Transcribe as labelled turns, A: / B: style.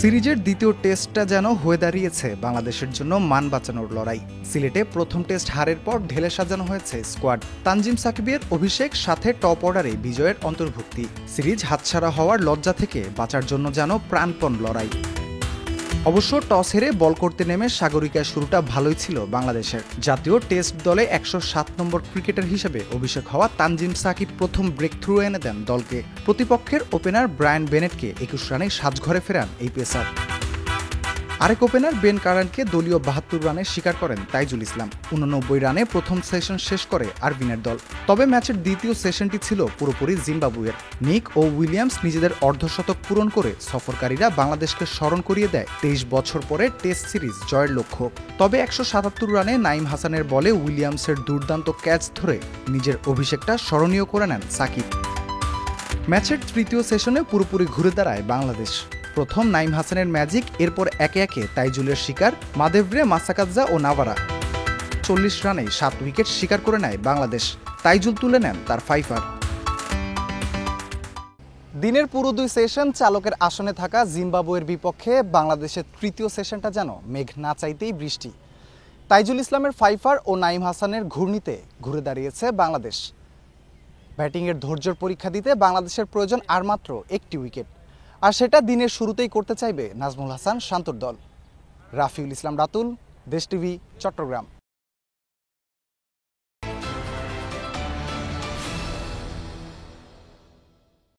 A: সিরিজের দ্বিতীয় টেস্টটা যেন হয়ে দাঁড়িয়েছে বাংলাদেশের জন্য মান বাঁচানোর লড়াই। সিলেটে প্রথম টেস্ট হারের পর ঢেলে সাজানো হয়েছে স্কোয়াড। তানজিম সাকিবের অভিষেক, সাথে টপ অর্ডারে বিজয়ের অন্তর্ভুক্তি। সিরিজ হাতছাড়া হওয়ার লজ্জা থেকে বাঁচার জন্য যেন প্রাণপণ লড়াই। অবশ্য টস হেরে বল করতে নেমে সাগরিকার শুরুটা ভালোই ছিল বাংলাদেশের। জাতীয় টেস্ট দলে ১০৭ নম্বর ক্রিকেটার হিসেবে অভিষেক হওয়া তানজিম সাকিব প্রথম ব্রেক থ্রু এনে দেন দলকে। প্রতিপক্ষের ওপেনার ব্রায়ান বেনেটকে ২১ রানে সাজঘরে ফেরান এই পেসার। আরেক ওপেনার বেন কারানকে দলীয় ৭২ রানে শিকার করেন তাইজুল ইসলাম। ৮৯ রানে প্রথম সেশন শেষ করে আরবিনের দল। তবে ম্যাচের দ্বিতীয় সেশনটি ছিল পুরোপুরি জিম্বাবুয়ের। নিক ও উইলিয়ামস নিজেদের অর্ধশতক পূরণ করে সফরকারীরা বাংলাদেশকে স্মরণ করিয়ে দেয় ২৩ বছর পরে টেস্ট সিরিজ জয়ের লক্ষ্য। তবে ১৭৭ রানে নাঈম হাসানের বলে উইলিয়ামসের দুর্দান্ত ক্যাচ ধরে নিজের অভিষেকটা স্মরণীয় করে নেন সাকিব। ম্যাচের তৃতীয় সেশনে পুরোপুরি ঘুরে দাঁড়ায় বাংলাদেশ। প্রথম নাঈম হাসানের ম্যাজিক, এরপর একে একে তাইজুলের শিকার মাদেভরে, মাসাকাজ্জা ও নাভারা। ৪০ রানে ৭ উইকেট শিকার করে নেয় বাংলাদেশ। তাইজুল তুলে নেন তার ফাইফার। দিনের পুরো ২ সেশন চালকের আসনে থাকা জিম্বাবুয়ের বিপক্ষে বাংলাদেশের তৃতীয় সেশনটা যেন মেঘ না চাইতেই বৃষ্টি। তাইজুল ইসলামের ফাইফার ও নাঈম হাসানের ঘূর্ণিতে ঘুরে দাঁড়িয়েছে বাংলাদেশ। ব্যাটিংয়ের ধৈর্যের পরীক্ষা দিতে বাংলাদেশের প্রয়োজন আর মাত্র একটি উইকেট, আর সেটা দিনের শুরুতেই করতে চাইবে নাজমুল হাসান শান্তর দল। রাফিউল ইসলাম রাতুল, দেশ টিভি, চট্টগ্রাম।